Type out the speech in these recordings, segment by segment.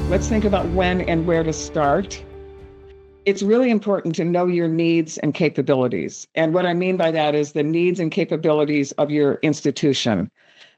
Let's think about when and where to start. It's really important to know your needs and capabilities. And what I mean by that is the needs and capabilities of your institution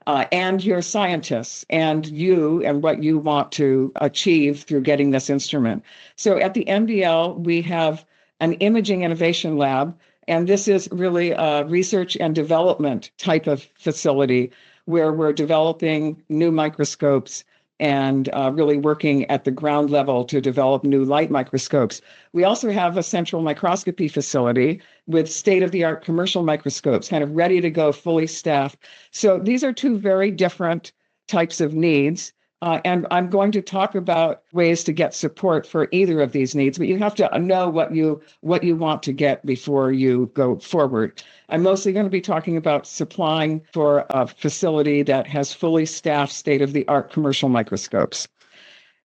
and your scientists and you and what you want to achieve through getting this instrument. So at the MDL, we have an imaging innovation lab, and this is really a research and development type of facility where we're developing new microscopes and really working at the ground level to develop new light microscopes. We also have a central microscopy facility with state-of-the-art commercial microscopes, kind of ready to go, fully staffed. So these are two very different types of needs. And I'm going to talk about ways to get support for either of these needs, but you have to know what you want to get before you go forward. I'm mostly going to be talking about supplying for a facility that has fully staffed state-of-the-art commercial microscopes.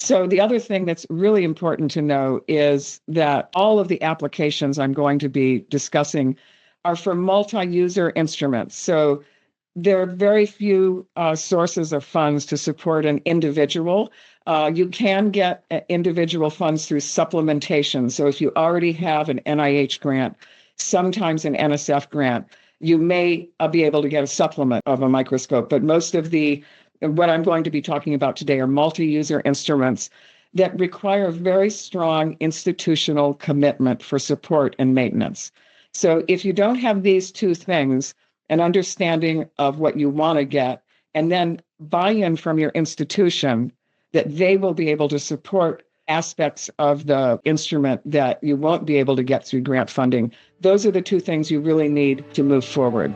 So the other thing that's really important to know is that all of the applications I'm going to be discussing are for multi-user instruments. So there are very few sources of funds to support an individual. You can get individual funds through supplementation. So if you already have an NIH grant, sometimes an NSF grant, you may be able to get a supplement of a microscope. But most of what I'm going to be talking about today are multi-user instruments that require very strong institutional commitment for support and maintenance. So if you don't have these two things, an understanding of what you want to get, and then buy-in from your institution that they will be able to support aspects of the instrument that you won't be able to get through grant funding. Those are the two things you really need to move forward.